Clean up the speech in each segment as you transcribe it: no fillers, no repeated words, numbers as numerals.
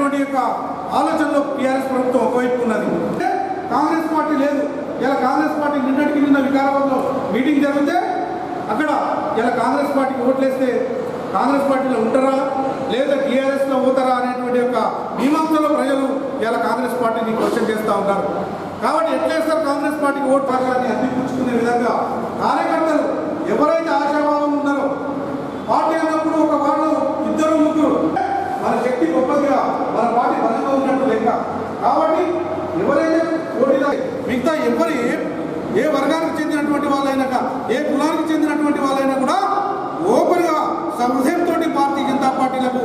అనేటువంటి యొక్క ఆలోచనలో టీఆర్ఎస్ ప్రభుత్వం ఒకవైపు ఉన్నది. కాంగ్రెస్ పార్టీ లేదు. ఇలా కాంగ్రెస్ పార్టీ నిన్నటికి నిన్న వికారాబాద్లో మీటింగ్ జరిగితే అక్కడ ఇలా కాంగ్రెస్ పార్టీకి ఓట్లేస్తే కాంగ్రెస్ పార్టీలో ఉంటారా లేదా టీఆర్ఎస్లో పోతారా అనేటువంటి యొక్క మీమాంసలో ప్రజలు ఇలా కాంగ్రెస్ పార్టీని క్వశ్చన్ చేస్తూ ఉంటారు. కాబట్టి ఎట్లేస్తారు కాంగ్రెస్ పార్టీకి ఓటు భాగాన్ని అందిపుచ్చుకునే విధంగా కార్యకర్తలు ఎవరైతే ఆశాభావం ఉన్నారో పార్టీ అన్నప్పుడు ఒక వాళ్ళు ఇద్దరు ముగ్గురు మన శక్తి గొప్పదిగా మన పార్టీ బలంగా ఉన్నట్టు లెక్క. కాబట్టి ఎవరైతే పోటీలో మిగతా ఏ వర్గానికి చెందినటువంటి వాళ్ళైనా ఏ కులానికి చెందినటువంటి వాళ్ళైనా కూడా ఓపెన్గా సహృదయంతో భారతీయ జనతా పార్టీలకు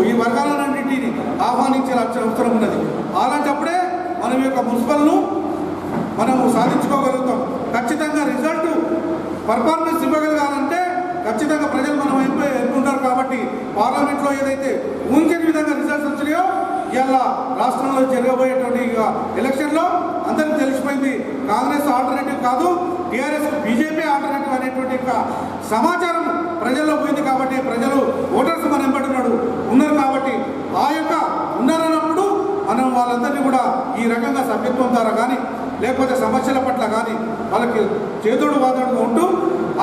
ఈ వర్గాలన్నింటినీ ఆహ్వానించాల్సిన అవసరం ఉన్నది. అలాంటప్పుడే మనం యొక్క మున్సిపల్ను మనము సాధించుకోగలుగుతాం. ఖచ్చితంగా రిజల్ట్ పర్ఫార్మెన్స్ ఇవ్వగలగాలంటే ఖచ్చితంగా ప్రజలు మనం ఎన్నుకుంటారు. కాబట్టి పార్లమెంట్లో ఏదైతే ఊహించని విధంగా రిజల్ట్స్ వచ్చినాయో ఇవాళ రాష్ట్రంలో జరగబోయేటువంటి ఎలక్షన్లో అందరికీ తెలిసిపోయింది. కాంగ్రెస్ ఆల్టర్నేటివ్ కాదు, టీఆర్ఎస్ బీజేపీ ఆల్టర్నేటివ్ అనేటువంటి సమాచారం ప్రజల్లో పోయింది. కాబట్టి ప్రజలు ఓటర్స్ మన వెంబడి ఉన్నారు. కాబట్టి ఆ యొక్క ఉన్నారన్నప్పుడు మనం వాళ్ళందరినీ కూడా ఈ రకంగా సభ్యత్వం ద్వారా కానీ లేకపోతే సమస్యల పట్ల కానీ వాళ్ళకి చేదోడు వాదోడుగా ఉంటూ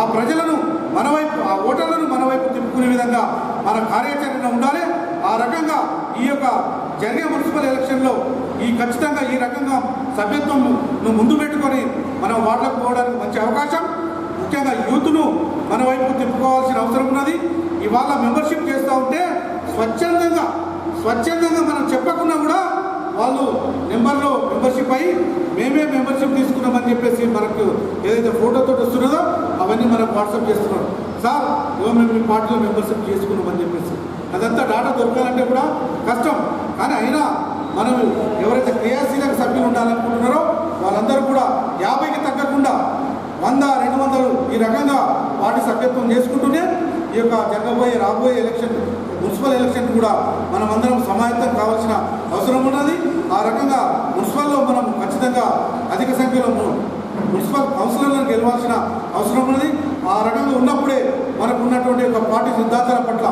ఆ ప్రజలను మనవైపు ఆ ఓటర్లను మనవైపు తిప్పుకునే విధంగా మన కార్యాచరణ ఉండాలి. ఆ రకంగా ఈ యొక్క జరిగే మున్సిపల్ ఎలక్షన్లో ఖచ్చితంగా ఈ రకంగా సభ్యత్వం ముందు పెట్టుకొని మనం వార్డులకు పోవడానికి మంచి అవకాశం. ముఖ్యంగా యూత్ను మన వైపు తిప్పుకోవాల్సిన అవసరం ఉన్నది. ఇవాళ మెంబర్షిప్ చేస్తూ ఉంటే స్వచ్ఛందంగా మనం చెప్పకుండా కూడా వాళ్ళు మెంబర్షిప్ అయ్యి మేమే మెంబర్షిప్ తీసుకున్నామని చెప్పేసి మనకు ఏదైతే ఫోటోతో వస్తున్నదో అవన్నీ మనకు వాట్సాప్ చేస్తున్నారు. సార్ మేము మీ పార్టీలో మెంబర్షిప్ చేసుకున్నామని చెప్పేసి అదంతా డేటా దొరకాలంటే కూడా కష్టం. కానీ అయినా మనం ఎవరైతే క్రియాశీలక సభ్యులు ఉండాలనుకుంటున్నారో వాళ్ళందరూ కూడా 50కి తగ్గకుండా 100, 200 ఈ రకంగా పార్టీ సభ్యత్వం చేసుకుంటూనే ఈ యొక్క రాబోయే మున్సిపల్ ఎలక్షన్ కూడా మనం అందరం సమాయత్తం కావాల్సిన అవసరం ఉన్నది. ఆ రకంగా మున్సిపల్లో మనం ఖచ్చితంగా అధిక సంఖ్యలో మున్సిపల్ కౌన్సిలర్లను గెలవాల్సిన అవసరం ఉన్నది. ఆ రకంగా ఉన్నప్పుడే మనకు ఉన్నటువంటి ఒక పార్టీ సిద్ధాంతాల పట్ల,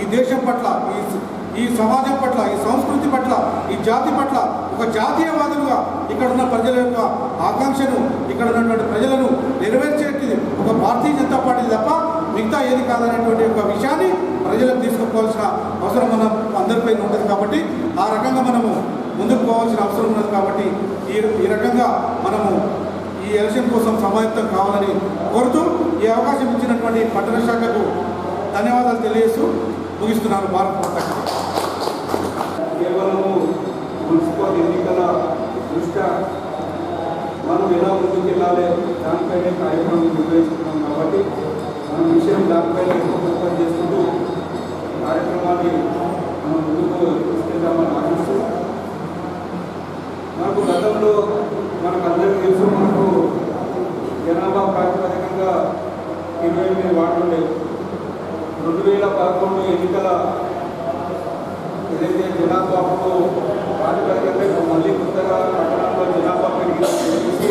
ఈ దేశం పట్ల, ఈ సమాజం పట్ల, ఈ సంస్కృతి పట్ల, ఈ జాతి పట్ల ఒక జాతీయవాదులుగా ఇక్కడ ఉన్న ప్రజల యొక్క ఆకాంక్షను, ఇక్కడ ఉన్నటువంటి ప్రజలను నెరవేర్చేది ఒక భారతీయ జనతా పార్టీ తప్ప మిగతా ఏది కాదనేటువంటి ఒక విషయాన్ని ప్రజలకు తీసుకుపోవాల్సిన అవసరం మనం అందరిపైన ఉంటుంది. కాబట్టి ఆ రకంగా మనము ముందుకు పోవాల్సిన అవసరం ఉన్నది. కాబట్టి ఈ రకంగా మనము ఈ ఎలక్షన్ కోసం సమాయత్తం కావాలని కోరుతూ ఈ అవకాశం ఇచ్చినటువంటి పట్టణ శాఖకు ధన్యవాదాలు తెలియజేస్తూ ముగిస్తున్నాను. భారత మాతకి. కేవలము మున్సిపల్ ఎన్నికల దృష్ట్యా మనం ఎలా ముందుకు వెళ్ళాలి దానిపైనే కార్యక్రమం నిర్వహిస్తున్నాం. కాబట్టి మనం విషయం దానిపైన ఎక్కువ ఫోకస్ చేసుకుంటూ కార్యక్రమాన్ని మనం ముందుకు తీసుకెళ్తామని ఆశిస్తూ, మనకు గతంలో మనకు అందరికీ తెలుసు, మనకు జనాభా ప్రాతిపదికంగా 28 వార్డులు లేవు. 2011 ఎన్నికల ఏదైతే జనాభాకు ప్రాతిపదికంగా మళ్ళీ కొత్తగా పట్టణంలో జనాభా పెరిగిందని చెప్పేసి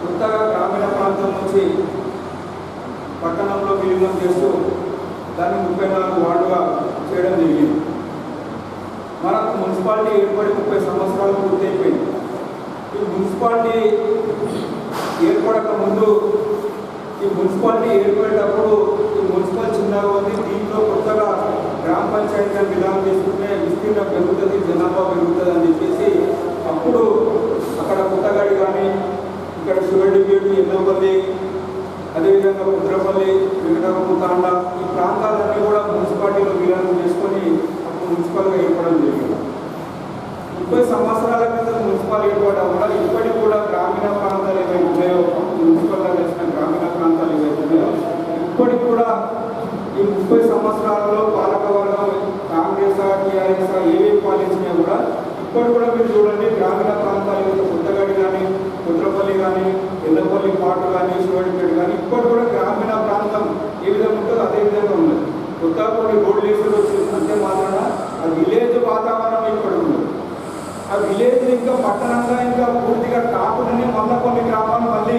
కొత్తగా గ్రామీణ ప్రాంతం నుంచి పట్టణంలో విలీనం చేస్తూ దాన్ని 34 వార్డుగా చేయడం జరిగింది. మనకు మున్సిపాలిటీ ఏర్పడి 30 సంవత్సరాలు పూర్తయిపోయింది. ఈ మున్సిపాలిటీ ఏర్పడక ముందు ఈ మున్సిపాలిటీ ఏర్పడేటప్పుడు ఈ మున్సిపల్ చిన్నగా ఉంది. దీంట్లో కొత్తగా గ్రామ పంచాయతీగా విధానం చేసుకుంటే విస్తీర్ణం పెరుగుతుంది, జనాభా పెరుగుతుంది అని చెప్పేసి అప్పుడు అక్కడ పుట్టగాడి కానీ ఇక్కడ శివడిపేటు, ఎన్నోపల్లి, అదేవిధంగా కుద్రపల్లి, వెంకటరమతాండ ఈ ప్రాంతాలన్నీ కూడా మున్సిపాలిటీలో విలీనం చేసుకొని అప్పుడు మున్సిపల్గా ఏర్పడడం జరిగింది. 30 సంవత్సరాల క్రితం మున్సిపల్ ఏర్పడడం వల్ల ఇప్పటికి కూడా గ్రామీణ ప్రాంతాలు ఏవైతే ఉన్నాయో, మున్సిపల్గా చేసిన గ్రామీణ ప్రాంతాలు ఏవైతే ఉన్నాయో ఇప్పటికి కూడా ఈ 30 సంవత్సరాలలో పాలకవర్గం కాంగ్రెస్, టీఆర్ఎస్ ఏవేవి పాలించినా కూడా ఇప్పటి కూడా మీరు చూడండి, గ్రామీణ ప్రాంతాలు కొత్తగడి కానీ, కుట్రపల్లి కానీ, ఎల్లపల్లి పాటు కానీ, శివడిపేట కానీ ఇప్పటి కూడా గ్రామీణ ప్రాంతం ఏ విధంగా ఉంటుందో అదే విధంగా ఉన్నది. కొత్త కొన్ని రోడ్లు వేసుకొని వచ్చింది అంతే మాత్రాన ఆ విలేజ్ వాతావరణం ఇక్కడ ఉంది. ఆ విలేజ్ ఇంకా పట్టణంగా ఇంకా పూర్తిగా కాకుండానే మళ్ళీ కొన్ని గ్రామాలు మళ్ళీ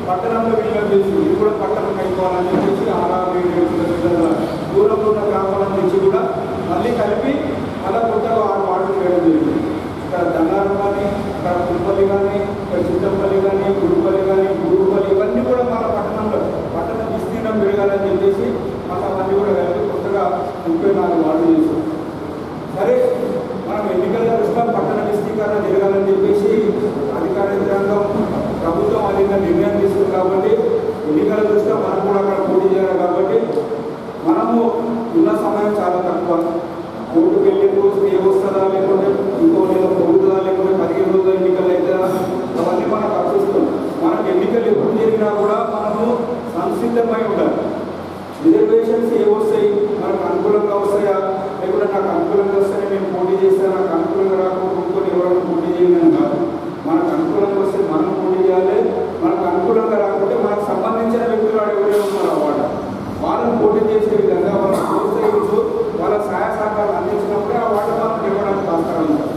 పట్టణంలో విలీనం చేసింది. ఇది కూడా పట్టణం అయిపోవాలని చెప్పేసి 6-7 కిలోమీటర్ల దూరంలో ఉన్న గ్రామాల నుంచి కూడా మళ్ళీ కలిపి చేసి మళ్ళీ అవన్నీ కూడా కలిపి కొత్తగా 34 వార్డులు చేసాం. సరే, మనం ఎన్నికల దృష్ట్యా పట్టణ విస్తీకరణ జరగాలని చెప్పేసి అధికార యంత్రాంగం ప్రభుత్వం అధిక నిర్ణయం తీసుకుంది కాబట్టి ఎన్నికల దృష్ట్యా మనం కూడా అక్కడ పోటీ చేయాలి కాబట్టి మనము ఉన్న సమయం చాలా తక్కువ. కోర్టుకు వెళ్ళే రోజు ఏ వస్తుందా, లేకుంటే ఇంకో నెల పొగుతుందా, లేకుంటే 15 రోజుల ఎన్నికలు అవుతుందా, అవన్నీ మనకు అప్పిస్తాం. మనకు ఎన్నికలు ఎప్పుడు జరిగినా కూడా మనము సంసిద్ధమై ఉండాలి. రిజర్వేషన్స్ ఏ వస్తాయి, మనకు అనుకూలంగా వస్తాయా, లేకుంటే నాకు అనుకూలంగా వస్తాయని నేను పోటీ చేస్తాను, నాకు అనుకూలంగా రాకుండా ఇంకొని ఎవరైనా పోటీ చేయలేను కాదు. మనకు అనుకూలంగా వస్తే మనం పోటీ చేయాలి. మనకు అనుకూలంగా రాకుంటే మనకు సంబంధించిన వ్యక్తులు ఎవరైనా ఉన్నారు వాళ్ళని పోటీ చేసే విధంగా వాళ్ళని ప్రోత్సహించు, వాళ్ళ సహాయ సహకారాలు అందించినప్పుడే ఆ వాటి మనం ఇవ్వడానికి ఆస్కారం ఉంటుంది.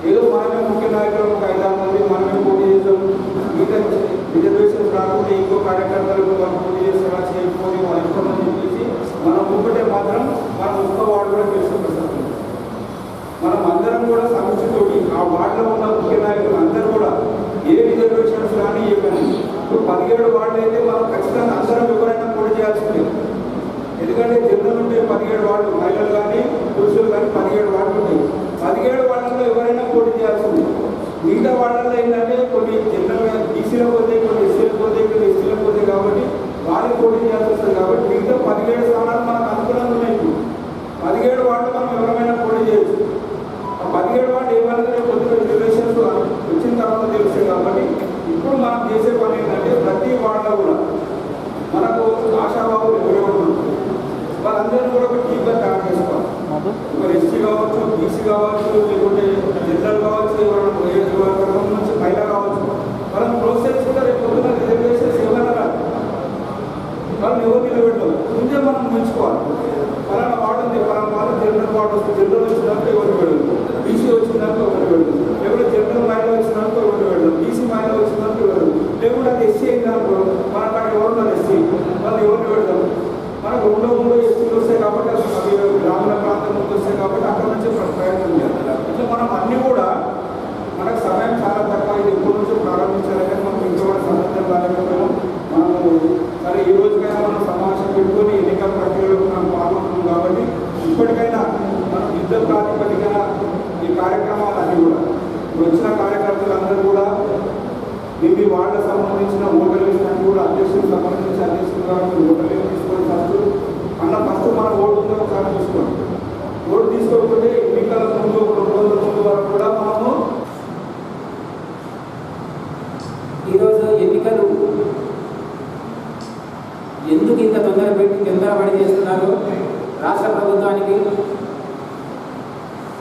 ఏదో మనమే ముఖ్య నాయకులు ఒక 5-6 మంది మనమే పోటీ చేస్తాం, మిగతా రిజర్వేషన్స్ రాకుంటే ఇంకో కార్యకర్తలకు వాళ్ళు పోటీ చేసి ఎలా చేయకపోతే వాళ్ళు ఇష్టమని చెప్పేసి మనం ఒక్కటే మాత్రం మనం ఒక్క వార్డు కూడా తెలుసుకుంటాం. మనం అందరం కూడా సమస్యతోటి ఆ వార్డులో ఉన్న ముఖ్య నాయకులు అందరూ కూడా ఏ రిజర్వేషన్స్ కానీ ఇవ్వండి. ఇప్పుడు 17 వార్డులు అయితే మనం ఖచ్చితంగా అందరం ఎవరైనా పోటీ చేయాల్సిందే. ఎందుకంటే జనరల్ ఉంటే 17 వార్డులు, మహిళలు కానీ పురుషులు కానీ 17 వార్డులు ఉంటాయి. 17 వార్డుల్లో ఎవరైనా పోటీ చేయాల్సింది. మిగతా వార్డుల్లో ఏంటంటే కొన్ని జనరల్ బీసీలకు పోతాయి, కొన్ని ఎస్సీలకు పోతాయి, కొన్ని ఎస్టీలకు పోతాయి కాబట్టి వాళ్ళకి పోటీ చేయాల్సి వస్తుంది. కాబట్టి మిగతా 17 స్థానాలు మనకు అనుకూలంగా ఉన్నాయి. 17 వార్డులు మనం ఎవరైనా పోటీ చేయొచ్చు. ఆ 17 వార్డు ఏమైనా కొద్దిగా రిజర్వేషన్స్ వచ్చిన తర్వాత తెలుస్తుంది. కాబట్టి ఇప్పుడు మనం చేసే పని ఏంటంటే ప్రతి వార్డులో కూడా మనకు ఆశాభావులు ఎవరెవరు వాళ్ళందరినీ కూడా ఒక టీమ్గా తయారు చేసుకోవాలి. ఒక ఎస్టీ కావచ్చు, బీసీ కావచ్చు, లేకుంటే జనరల్ కావచ్చు, వర్గం నుంచి మహిళ కావచ్చు, వాళ్ళని ప్రోత్సహించుకుంటే రేపు పొద్దున రిజర్వేషన్స్ ఏమైనా రాదు. వాళ్ళని ఎవరు నిలబెట్టాలి ముందే మనం ఉంచుకోవాలి. పలానా వార్డు ఉంది, పలానా వార్డు జనరల్ వార్డు వస్తుంది, జనరల్ వచ్చినాక ఎవరు పెడదు, బీసీ వచ్చినాక ఎవరు పెడదు, లేకుంటే జనరల్ మహిళ వచ్చినాక ఎవరు పెడదు, బీసీ మహిళ వచ్చినాక ఎవరు, లేకుంటే అది ఎస్సీ అయిందనుకో మన అక్కడ ఎవరున్నారు ఎస్సీ వాళ్ళు ఎవరిని పెడతాం. మనకు 2 ఎస్టీలు వస్తాయి కాబట్టి అవి గ్రామీణ ప్రాంతం నుంచి వస్తాయి కాబట్టి అక్కడ నుంచి ప్రయత్నం చేయాలి. ఇట్లా మనం అన్నీ కూడా మనకు సమయం చాలా తక్కువ. ఇది ఎప్పటి నుంచో ప్రారంభించాలంటే మనం ఇంకా కూడా సంబంధం రాలేకపోయాం. మనము సరే ఈ రోజుకైనా మనం సమావేశం పెట్టుకొని ఎన్నికల ప్రక్రియలో మనం పాల్గొంటున్నాం కాబట్టి ఇప్పటికైనా మనం యుద్ధ ప్రాతిపదికన ఈ కార్యక్రమాలన్నీ కూడా వచ్చిన కార్యకర్తలందరూ కూడా మీ వార్డుకు సంబంధించిన ఓటర్ లిస్ట్ అని కూడా అధ్యక్షులకు సంబంధించి అధ్యక్షులు కాబట్టి ఓటర్ లిస్ట్ తీసుకొని ఫస్ట్ మన ఓటు ఉందో ఒకసారి తీసుకోండి. ఓటు తీసుకోకపోతే ఎన్నికల ముందు 2 రోజుల ముందు వరకు కూడా మనము ఈరోజు ఎన్నికలు ఎందుకు ఇంత తొందరపడి చేస్తున్నారు? రాష్ట్ర ప్రభుత్వానికి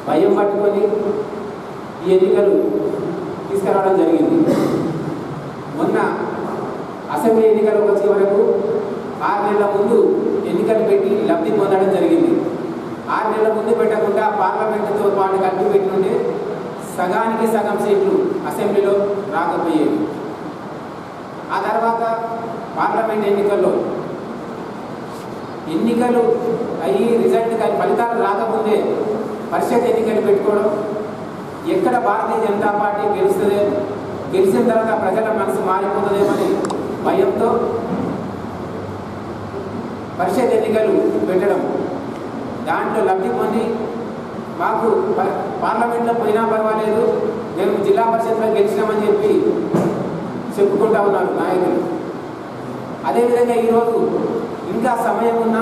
భయం పట్టుకొని ఈ ఎన్నికలు తీసుకురావడం జరిగింది. మొన్న అసెంబ్లీ ఎన్నికలకు వచ్చే వరకు 6 నెలల ముందు ఎన్నికలు పెట్టి లబ్ధి పొందడం జరిగింది. 6 నెలల ముందు పెట్టకుండా పార్లమెంటుతో పాటు కలిపి పెట్టుంటే సగానికి సగం సీట్లు అసెంబ్లీలో రాకపోయేవి. ఆ తర్వాత పార్లమెంట్ ఎన్నికలు అయ్యి రిజల్ట్ కానీ ఫలితాలు రాకముందే పరిషత్ ఎన్నికలు పెట్టుకోవడం, ఎక్కడ భారతీయ జనతా పార్టీ గెలిచిన తర్వాత ప్రజల మనసు మారిపోతుందేమని భయంతో పరిషత్ ఎన్నికలు పెట్టడం, దాంట్లో లబ్ధి పొంది మాకు పార్లమెంట్లో పోయినా పర్వాలేదు మేము జిల్లా పరిషత్లో గెలిచినామని చెప్పి చెప్పుకుంటా ఉన్నారు నాయకులు. అదేవిధంగా ఈరోజు ఇంకా సమయం ఉన్నా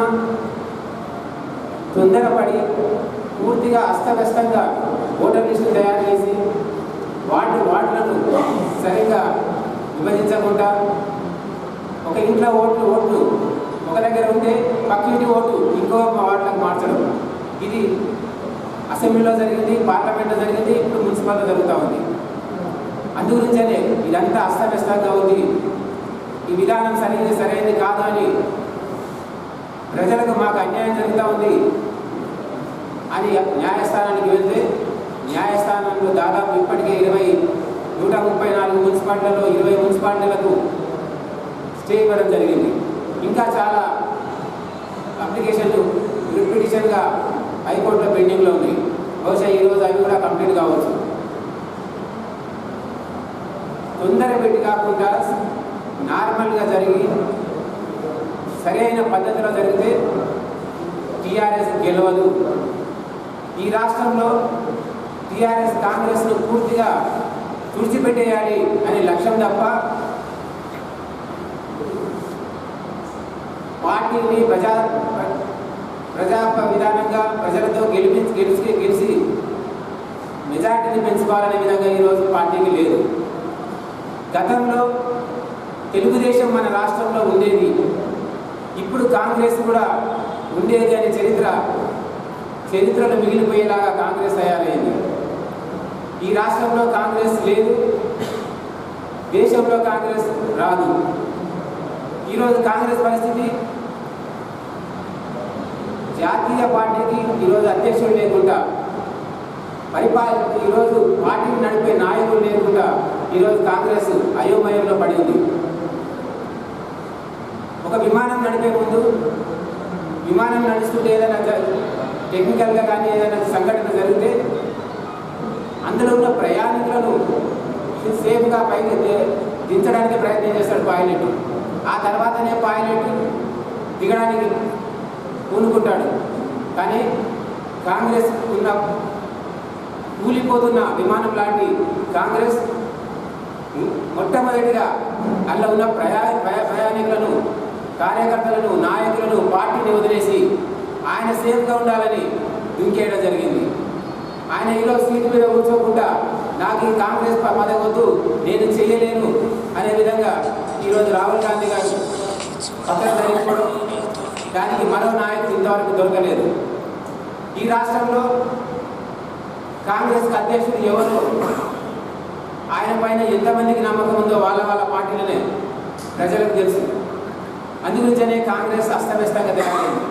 తొందరపడి పూర్తిగా అస్తవ్యస్తంగా ఓటర్ లిస్టు తయారు చేసి వార్డులను సరిగ్గా విభజించకుండా ఒక ఇంట్లో ఓట్లు ఒక దగ్గర ఉంటే పక్కింటి ఓటు ఇంకో వార్డులకు మార్చడం, ఇది అసెంబ్లీలో జరిగింది, పార్లమెంట్లో జరిగింది, ఇప్పుడు మున్సిపాల్లో జరుగుతూ ఉంది. అందుగురించనే ఇదంతా అస్తవ్యస్తంగా ఉంది. ఈ విధానం సరైనది కాదు అని ప్రజలకు మాకు అన్యాయం జరుగుతూ ఉంది అని న్యాయస్థానానికి వెళ్తే న్యాయస్థానంలో దాదాపు ఇప్పటికే 134 మున్సిపాలిటీలలో 20 మున్సిపాలిటీలకు స్టే ఇవ్వడం జరిగింది. ఇంకా చాలా అప్లికేషన్లు పిటిషన్గా హైకోర్టులో పెండింగ్లో ఉన్నాయి. బహుశా ఈరోజు అవి కూడా కంప్లీట్ కావచ్చు. తొందర పెట్టి కాకుండా నార్మల్గా జరిగి సరైన పద్ధతిలో జరిగితే టీఆర్ఎస్ గెలవదు. ఈ రాష్ట్రంలో టీఆర్ఎస్ కాంగ్రెస్ను పూర్తిగా తుడిచిపెట్టేయాలి అనే లక్ష్యం తప్ప పార్టీని ప్రజా విధానంగా ప్రజలతో గెలిచి మెజార్టీని పెంచుకోవాలనే విధంగా ఈరోజు పార్టీకి లేదు. గతంలో తెలుగుదేశం మన రాష్ట్రంలో ఉండేది, ఇప్పుడు కాంగ్రెస్ కూడా ఉండేది అనే చరిత్రలో మిగిలిపోయేలాగా కాంగ్రెస్ తయారైంది. ఈ రాష్ట్రంలో కాంగ్రెస్ లేదు, దేశంలో కాంగ్రెస్ రాదు. ఈరోజు కాంగ్రెస్ పరిస్థితి జాతీయ పార్టీకి ఈరోజు అధ్యక్షుడు లేకుండా ఈరోజు పార్టీని నడిపే నాయకులు లేకుండా ఈరోజు కాంగ్రెస్ అయోమయంలో పడి ఉంది. ఒక విమానం నడిపే ముందు విమానం నడుస్తుంటే ఏదైనా టెక్నికల్గా కానీ ఏదైనా సంఘటన జరిగితే అందులో ఉన్న ప్రయాణికులను సేఫ్గా పైకి దించడానికి ప్రయత్నం చేస్తాడు పైలట్. ఆ తర్వాతనే పైలట్ దిగడానికి పూనుకుంటాడు. కానీ కాంగ్రెస్ ఉన్న కూలిపోతున్న విమానం లాంటి కాంగ్రెస్ మొట్టమొదటిగా అందులో ఉన్న ప్రయాణికులను, కార్యకర్తలను, నాయకులను, పార్టీని వదిలేసి ఆయన సేఫ్గా ఉండాలని దుంకేయడం జరిగింది. ఆయన ఈరోజు సీటు మీద కూర్చోకుండా నాకు ఈ కాంగ్రెస్ పదవి వద్దు, నేను చేయలేను అనే విధంగా ఈరోజు రాహుల్ గాంధీ గారు పక్కన జరిగిపోవడం, దానికి మరో నాయకుడు ఇంతవరకు దొరకలేదు. ఈ రాష్ట్రంలో కాంగ్రెస్కి అధ్యక్షుడు ఎవరు, ఆయన పైన ఎంతమందికి నమ్మకం ఉందో వాళ్ళ పార్టీలనే ప్రజలకు తెలుసు. అందుగురించనే కాంగ్రెస్ అస్తవ్యస్తంగా తయారైంది.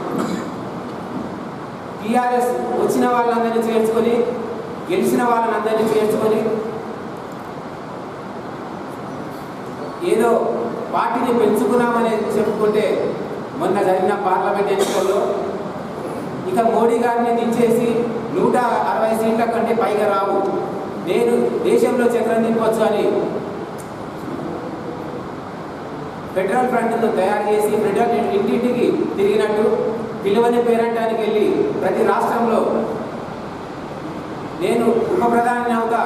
టీఆర్ఎస్ వచ్చిన వాళ్ళందరినీ చేర్చుకొని, గెలిచిన వాళ్ళందరినీ చేర్చుకొని ఏదో పార్టీని పెంచుకున్నామని చెప్పుకుంటే మొన్న జరిగిన పార్లమెంట్ ఎన్నికల్లో ఇక మోడీ గారిని దించేసి 160 సీట్ల కంటే పైగా రావు, నేను దేశంలో చక్రం తిప్పవచ్చు అని ఫెడరల్ ఫ్రంట్ను తయారు చేసి ఫెడరల్ ఇంటింటికి తిరిగినట్టు పిలువని పేరంటానికి వెళ్ళి ప్రతి రాష్ట్రంలో నేను ఉప ప్రధాని అవుతా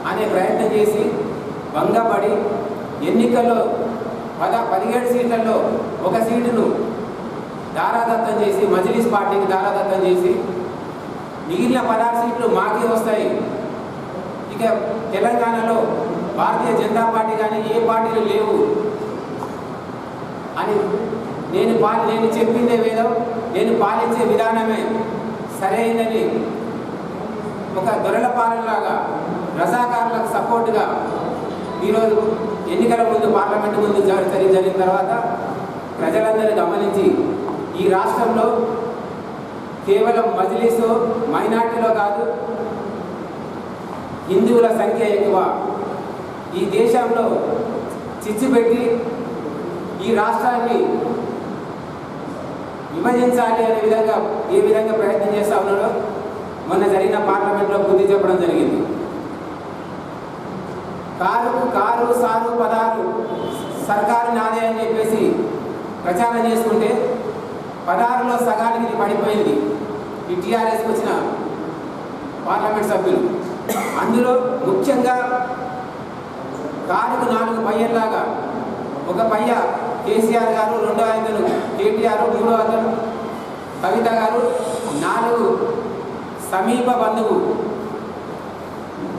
అనే ప్రయత్నం చేసి భంగపడి ఎన్నికల్లో 17 సీట్లలో ఒక సీటును దారాదత్తం చేసి, మజ్లిస్ పార్టీకి దారాదత్తం చేసి మిగిలిన 16 సీట్లు మాకే వస్తాయి, ఇక తెలంగాణలో భారతీయ జనతా పార్టీ కానీ ఏ పార్టీలు లేవు అని నేను చెప్పిందే వేదం, నేను పాలించే విధానమే సరైనది ఒక దొరల పాలనలాగా రజాకారులకు సపోర్టుగా ఈరోజు ఎన్నికల ముందు పార్లమెంటు ముందు జరిగిన తర్వాత ప్రజలందరూ గమనించి ఈ రాష్ట్రంలో కేవలం మజ్లిస్ మైనార్టీలో కాదు, హిందువుల సంఖ్య ఎక్కువ, ఈ దేశంలో చిచ్చుపెట్టి ఈ రాష్ట్రాన్ని విభజించాలి అనే విధంగా ఏ విధంగా ప్రయత్నం చేస్తూ ఉన్నాడో మొన్న జరిగిన పార్లమెంట్లో బుద్ధి చెప్పడం జరిగింది. కారు సారు పదాలు సర్కారు నాదే అని చెప్పేసి ప్రచారం చేసుకుంటే 16లో సగానికి ఇది పడిపోయింది ఈ టీఆర్ఎస్కి వచ్చిన పార్లమెంట్ సభ్యులు. అందులో ముఖ్యంగా కారుకు 4 పయ్యల్లాగా, ఒక పయ్య కేసీఆర్ గారు, 2వ అతను కేటీఆర్, 3వ అతను కవిత గారు, 4 సమీప బంధువు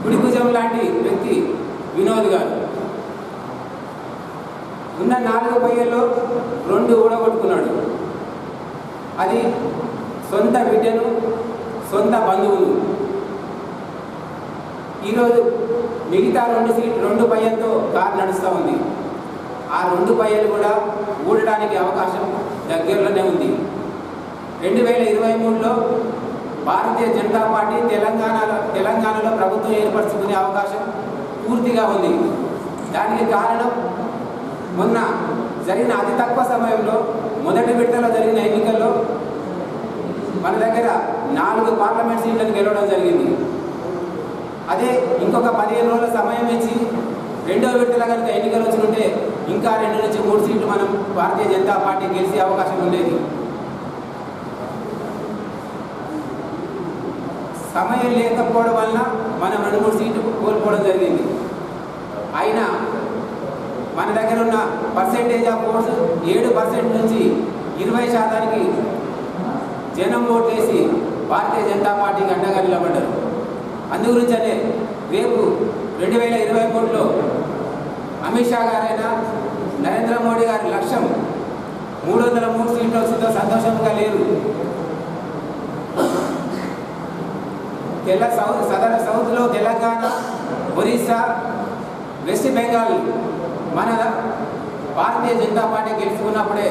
గుడిభుజం లాంటి వ్యక్తి వినోద్ గారు. ఉన్న 4 పయ్యల్లో 2 ఊడగొట్టుకున్నాడు. అది సొంత బిడ్డను, సొంత బంధువులు. ఈరోజు మిగతా 2 పయ్యలతో కారు నడుస్తూ ఉంది. ఆ 2 పయ్యలు కూడా ఊడడానికి అవకాశం దగ్గరలోనే ఉంది. 2023లో భారతీయ జనతా పార్టీ తెలంగాణలో ప్రభుత్వం ఏర్పరచుకునే అవకాశం పూర్తిగా ఉంది. దానికి కారణం మొన్న జరిగిన అతి తక్కువ సమయంలో మొదటి విడతలో జరిగిన ఎన్నికల్లో మన దగ్గర 4 పార్లమెంట్ సీట్లను గెలవడం జరిగింది. అదే ఇంకొక 15 రోజుల సమయం ఇచ్చి 2వ విడతలో కనుక ఎన్నికలు వచ్చినట్టే ఇంకా 2 నుంచి 3 సీట్లు మనం భారతీయ జనతా పార్టీ గెలిచే అవకాశం ఉండేది. సమయం లేకపోవడం వలన మనం 2-3 సీట్లు కోల్పోవడం జరిగింది. అయినా మన దగ్గర ఉన్న పర్సెంటేజ్ ఆఫ్ ఓట్స్ 7% నుంచి 20% జనం ఓటేసి భారతీయ జనతా పార్టీకి అండగా నిలబడ్డారు. అందుగురించనే రేపు 2023లో అమిత్ షా గారైనా నరేంద్ర మోడీ గారి లక్ష్యం 303 సీట్లు వచ్చిందో సంతోషంగా లేరు. సౌత్లో తెలంగాణ, ఒరిస్సా, వెస్ట్ బెంగాల్ మన భారతీయ జనతా పార్టీ గెలుచుకున్నప్పుడే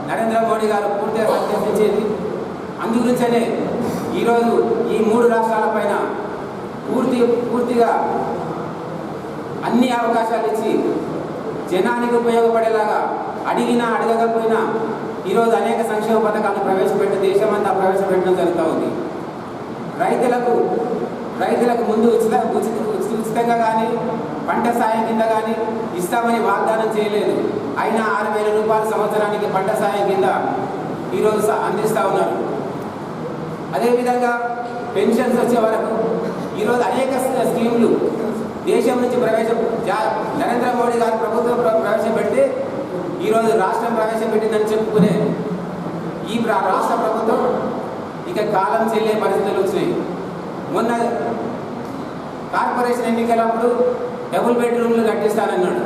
నరేంద్ర మోడీ గారు పూర్తిగా సంతోషించేది. అందుగురించనే ఈరోజు ఈ 3 రాష్ట్రాలపైన పూర్తిగా అన్ని అవకాశాలు ఇచ్చి జనానికి ఉపయోగపడేలాగా అడిగినా అడగకపోయినా ఈరోజు అనేక సంక్షేమ పథకాలను ప్రవేశపెట్టి దేశమంతా ప్రవేశపెట్టడం జరుగుతూ ఉంది. రైతులకు ముందు ఉచితంగా కానీ పంట సాయం కింద కానీ ఇస్తామని వాగ్దానం చేయలేదు. అయినా 6,000 రూపాయల సంవత్సరానికి పంట సాయం కింద ఈరోజు అందిస్తూ ఉన్నారు. అదేవిధంగా పెన్షన్స్ వచ్చే వరకు ఈరోజు అనేక స్కీములు దేశం నుంచి నరేంద్ర మోడీ గారి ప్రభుత్వం ప్రవేశపెడితే ఈరోజు రాష్ట్రం ప్రవేశపెట్టిందని చెప్పుకునే ఈ రాష్ట్ర ప్రభుత్వం ఇక కాలం చెల్లే పరిస్థితులు వచ్చినాయి. మొన్న కార్పొరేషన్ ఎన్నికలప్పుడు డబుల్ బెడ్రూమ్లు కట్టిస్తానన్నాడు.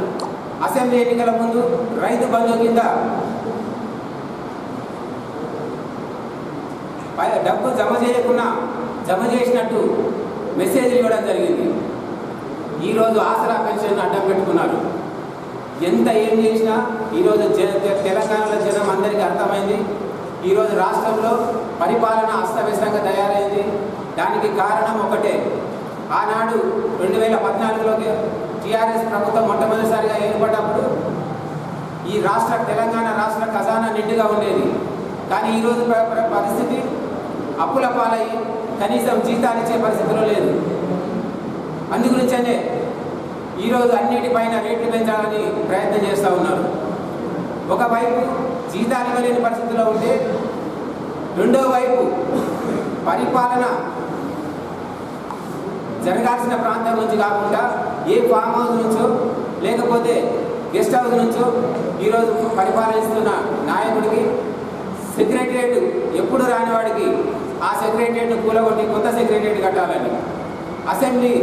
అసెంబ్లీ ఎన్నికల ముందు రైతు బంధు కింద డబ్బు జమ చేసినట్టు మెసేజ్లు ఇవ్వడం జరిగింది. ఈరోజు ఆసరా పెన్షన్ అడ్డం పెట్టుకున్నారు. ఎంత ఏం చేసినా ఈరోజు తెలంగాణలో జనం అందరికీ అర్థమైంది. ఈరోజు రాష్ట్రంలో పరిపాలన అస్తవ్యస్తంగా తయారైంది. దానికి కారణం ఒకటే. ఆనాడు 2014లో టీఆర్ఎస్ ప్రభుత్వం మొట్టమొదటిసారిగా ఏర్పడ్డప్పుడు ఈ తెలంగాణ రాష్ట్ర ఖజానా నిండుగా ఉండేది. కానీ ఈరోజు పరిస్థితి అప్పుల పాలయ్యి కనీసం జీతాలు ఇచ్చే పరిస్థితిలో లేదు. అందుగురించనే ఈరోజు అన్నిటిపైన రేట్లు పెంచాలని ప్రయత్నం చేస్తూ ఉన్నారు. ఒకవైపు జీతాలు ఇవ్వలేని పరిస్థితిలో ఉంటే రెండో వైపు పరిపాలన జరగాల్సిన ప్రాంతం నుంచి కాకుండా ఏ ఫామ్ హౌస్ నుంచో లేకపోతే గెస్ట్ హౌస్ నుంచో ఈరోజు పరిపాలిస్తున్న నాయకుడికి సెక్రటరియట్ ఎప్పుడు రాని వాడికి ఆ సెక్రటరియట్ను కూలగొట్టి కొత్త సెక్రటరియట్ కట్టాలని, అసెంబ్లీ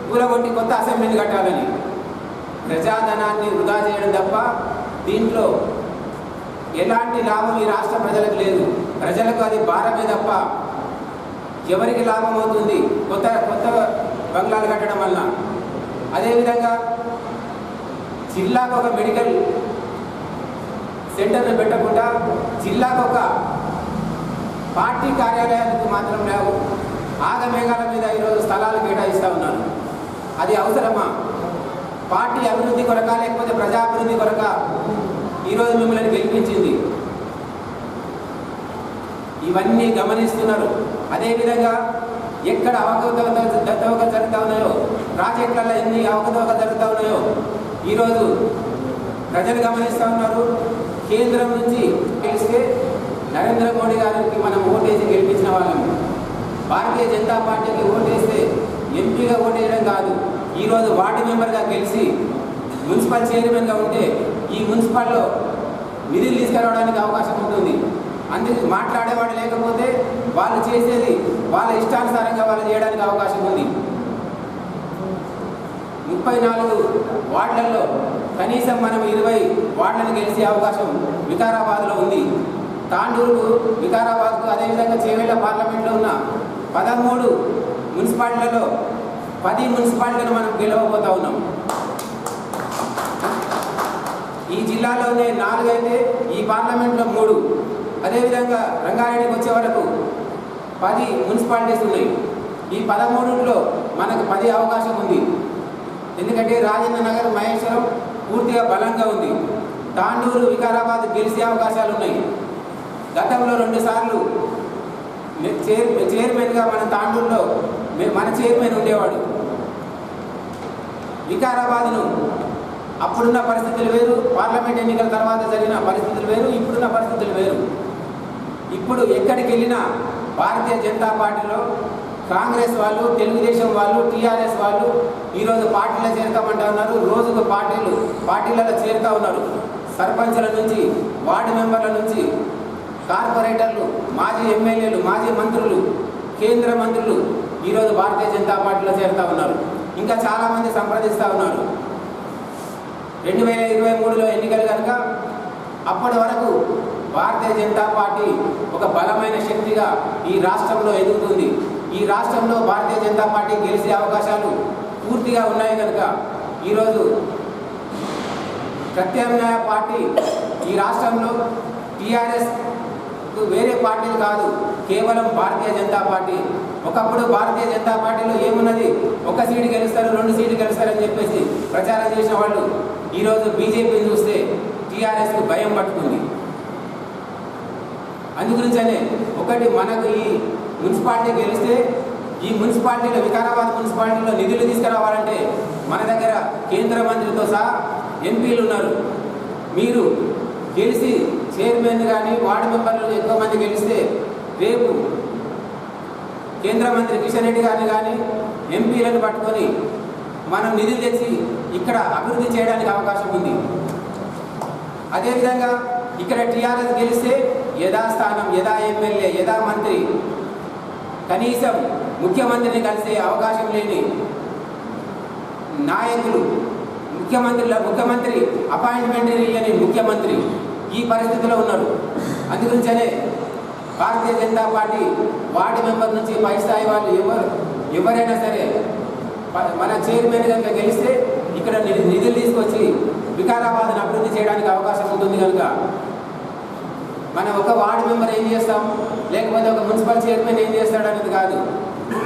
కూలగొట్టి కొత్త అసెంబ్లీని కట్టాలని ప్రజాధనాన్ని వృధా చేయడం తప్ప దీంట్లో ఎలాంటి లాభం ఈ రాష్ట్ర ప్రజలకు లేదు. ప్రజలకు అది భారమే తప్ప ఎవరికి లాభం అవుతుంది కొత్త బంగ్లాలు కట్టడం వల్ల? అదేవిధంగా జిల్లాకు ఒక మెడికల్ సెంటర్ను పెట్టకుండా జిల్లాకు ఒక పార్టీ కార్యాలయానికి మాత్రం లేవు. ఆగమేఘాల మీద ఈరోజు స్థలాలు కేటాయిస్తూ ఉన్నారు. అది అవసరమా? పార్టీ అభివృద్ధి కొరక లేకపోతే ప్రజాభివృద్ధి కొరక ఈరోజు మిమ్మల్ని గెలిపించింది? ఇవన్నీ గమనిస్తున్నారు. అదేవిధంగా ఎక్కడ అవకతవక జరుగుతూ ఉన్నాయో, ప్రాజెక్టులలో ఎన్ని అవకతవక జరుగుతూ ఉన్నాయో ఈరోజు ప్రజలు గమనిస్తూ ఉన్నారు. కేంద్రం నుంచి గెలిస్తే నరేంద్ర మోడీ గారికి మనం ఓటేసి గెలిపించిన వాళ్ళం. భారతీయ జనతా పార్టీకి ఓటేస్తే ఎంపీగా ఓటేయడం కాదు, ఈరోజు వార్డు మెంబర్గా గెలిచి మున్సిపల్ చైర్మన్గా ఉంటే ఈ మున్సిపల్లో నిధులు తీసుకురావడానికి అవకాశం ఉంటుంది. అందుకే మాట్లాడేవాడు లేకపోతే వాళ్ళు చేసేది వాళ్ళ ఇష్టానుసారంగా వాళ్ళు చేయడానికి అవకాశం ఉంది. 34 వార్డులలో కనీసం మనం 20 వార్డులను గెలిచే అవకాశం వికారాబాద్లో ఉంది. తాండూరుకు, వికారాబాద్కు, అదేవిధంగా చేవేళ్ల పార్లమెంట్లో ఉన్న 13 మున్సిపాలిటీలలో 10 మున్సిపాలిటీలను మనం గెలవబోతా ఉన్నాం. ఈ జిల్లాలోనే 4 అయితే ఈ పార్లమెంట్లో 3. అదేవిధంగా రంగారెడ్డికి వచ్చే వరకు 10 మున్సిపాలిటీస్ ఉన్నాయి. ఈ 13లో మనకు 10 అవకాశం ఉంది. ఎందుకంటే రాజేంద్ర నగర్, మహేశ్వరం పూర్తిగా బలంగా ఉంది. తాండూరు, వికారాబాద్ గెలిచే అవకాశాలు ఉన్నాయి. గతంలో 2 సార్లు చైర్మన్గా మన తాండూరులో మన చైర్మన్ ఉండేవాడు. వికారాబాద్ను అప్పుడున్న పరిస్థితులు వేరు, పార్లమెంట్ ఎన్నికల తర్వాత జరిగిన పరిస్థితులు వేరు, ఇప్పుడున్న పరిస్థితులు వేరు. ఇప్పుడు ఎక్కడికి వెళ్ళినా భారతీయ జనతా పార్టీలో కాంగ్రెస్ వాళ్ళు, తెలుగుదేశం వాళ్ళు, టీఆర్ఎస్ వాళ్ళు ఈరోజు పార్టీలో చేరుతామంటా ఉన్నారు. రోజుకు పార్టీలలో చేరుతూ ఉన్నారు. సర్పంచుల నుంచి, వార్డు మెంబర్ల నుంచి, కార్పొరేటర్లు, మాజీ ఎమ్మెల్యేలు, మాజీ మంత్రులు, కేంద్ర మంత్రులు ఈరోజు భారతీయ జనతా పార్టీలో చేరుతూ ఉన్నారు. ఇంకా చాలామంది సంప్రదిస్తూ ఉన్నారు. 2023లో ఎన్నికలు కనుక అప్పటి వరకు భారతీయ జనతా పార్టీ ఒక బలమైన శక్తిగా ఈ రాష్ట్రంలో ఎదుగుతుంది. ఈ రాష్ట్రంలో భారతీయ జనతా పార్టీ గెలిచే అవకాశాలు పూర్తిగా ఉన్నాయి కనుక ఈరోజు ప్రత్యామ్నాయ పార్టీ ఈ రాష్ట్రంలో టీఆర్ఎస్ వేరే పార్టీలు కాదు, కేవలం భారతీయ జనతా పార్టీ. ఒకప్పుడు భారతీయ జనతా పార్టీలో ఏమున్నది, ఒక సీటు గెలుస్తారు, 2 సీట్లు గెలుస్తారని చెప్పేసి ప్రచారం చేసిన వాళ్ళు ఈరోజు బీజేపీని చూస్తే టీఆర్ఎస్కి భయం పట్టుకుంది. అందుగురించనే ఒకటి మనకు ఈ మున్సిపాలిటీ గెలిస్తే ఈ మున్సిపాలిటీలో, వికారాబాద్ మున్సిపాలిటీలో నిధులు తీసుకురావాలంటే మన దగ్గర కేంద్ర మంత్రితో సహా ఎంపీలు ఉన్నారు. మీరు గెలిచి చైర్మన్ కానీ వార్డు మెంబర్లు ఎక్కువ మంది గెలిస్తే రేపు కేంద్ర మంత్రి కిషన్ రెడ్డి గారిని కానీ ఎంపీలను పట్టుకొని మనం నిధులు తెచ్చి ఇక్కడ అభివృద్ధి చేయడానికి అవకాశం ఉంది. అదేవిధంగా ఇక్కడ టీఆర్ఎస్ గెలిస్తే యథాస్థానం, యథా ఎమ్మెల్యే, యథా మంత్రి, కనీసం ముఖ్యమంత్రిని కలిసే అవకాశం లేని నాయకులు, ముఖ్యమంత్రి అపాయింట్మెంట్ ఇయ్యని ముఖ్యమంత్రి ఈ పరిస్థితిలో ఉన్నారు. అందుగురించనే Bharatiya Janata party ward member నుంచి పై స్థాయి వాళ్ళు ఎవరైనా సరే మన చైర్మన్ కనుక గెలిస్తే ఇక్కడ నిధులు తీసుకొచ్చి వికారాబాద్ను అభివృద్ధి చేయడానికి అవకాశం ఉంటుంది. కనుక మనం ఒక వార్డు మెంబర్ ఏం చేస్తాం, లేకపోతే ఒక మున్సిపల్ చైర్మన్ ఏం చేస్తాడు అనేది కాదు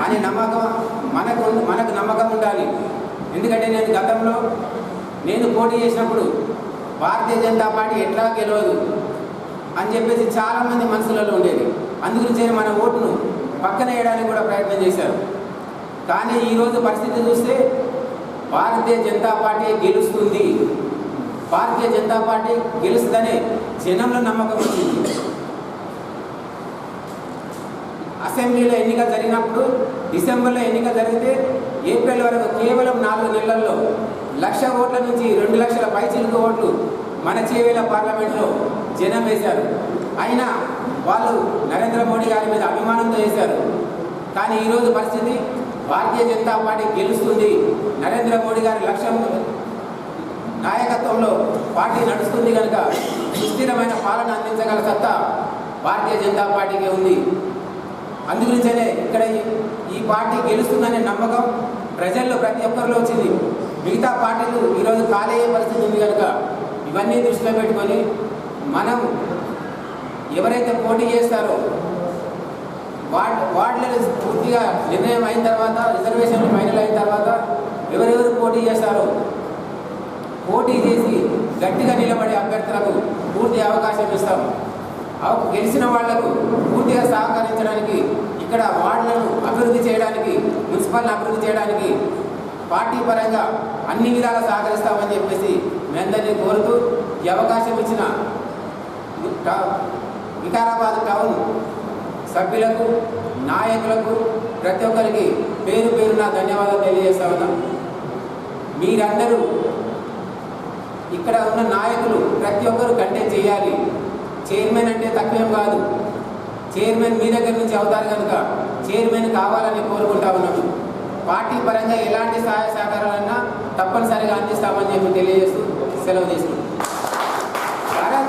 అనే నమ్మకం మనకు నమ్మకం ఉండాలి. ఎందుకంటే నేను గతంలో పోటీ చేసినప్పుడు భారతీయ జనతా పార్టీ ఎట్లా గెలవదు అని చెప్పేసి చాలామంది మనసులలో ఉండేది. అందుగురించి మన ఓటును పక్కన వేయడానికి కూడా ప్రయత్నం చేశారు. కానీ ఈరోజు పరిస్థితి చూస్తే భారతీయ జనతా పార్టీ గెలుస్తుంది, భారతీయ జనతా పార్టీ గెలుస్తుందనే జనంలో నమ్మకం వచ్చింది. అసెంబ్లీలో ఎన్నిక జరిగినప్పుడు డిసెంబర్లో ఎన్నిక జరిగితే ఏప్రిల్ వరకు కేవలం 4 నెలల్లో 1,00,000 ఓట్ల నుంచి 2 లక్షల పైచిలుకు ఓట్లు మన చేవేల పార్లమెంట్లో జనం వేశారు. అయినా వాళ్ళు నరేంద్ర మోడీ గారి మీద అభిమానంతో వేశారు. కానీ ఈరోజు పరిస్థితి భారతీయ జనతా పార్టీ గెలుస్తుంది, నరేంద్ర మోడీ గారి లక్ష్యం నాయకత్వంలో పార్టీ నడుస్తుంది కనుక సుస్థిరమైన పాలన అందించగల సత్తా భారతీయ జనతా పార్టీకి ఉంది. అందుగురించనే ఇక్కడ ఈ పార్టీ గెలుస్తుందనే నమ్మకం ప్రజల్లో ప్రతి ఒక్కరిలో వచ్చింది. మిగతా పార్టీలు ఈరోజు ఖాళీ అయ్యే పరిస్థితి ఉంది కనుక ఇవన్నీ దృష్టిలో పెట్టుకొని మనం ఎవరైతే పోటీ చేస్తారో వార్డులలో పూర్తిగా నిర్ణయం అయిన తర్వాత, రిజర్వేషన్లు ఫైనల్ అయిన తర్వాత ఎవరెవరు పోటీ చేస్తారో పోటీ చేసి గట్టిగా నిలబడే అభ్యర్థులకు పూర్తి అవకాశం ఇస్తాం. గెలిచిన వాళ్లకు పూర్తిగా సహకరించడానికి, ఇక్కడ వార్డులను అభివృద్ధి చేయడానికి, మున్సిపల్ని అభివృద్ధి చేయడానికి పార్టీ పరంగా అన్ని విధాలా సహకరిస్తామని చెప్పేసి మీ అందరినీ కోరుతూ ఈ అవకాశం ఇచ్చిన వికారాబాద్ టౌన్ సభ్యులకు, నాయకులకు ప్రతి ఒక్కరికి పేరు పేరున ధన్యవాదాలు తెలియజేస్తా ఉన్నాం. మీరందరూ ఇక్కడ ఉన్న నాయకులు ప్రతి ఒక్కరు కంటెంట్ చేయాలి. చైర్మన్ అంటే తక్కువేం కాదు, చైర్మన్ మీ దగ్గర నుంచి అవుతారు కనుక చైర్మన్ కావాలని కోరుకుంటా ఉన్నాము. పార్టీ పరంగా ఎలాంటి సహాయ సహకారాలన్నా తప్పనిసరిగా అందిస్తామని చెప్పి తెలియజేస్తూ సెలవు తీసుకుంటాం.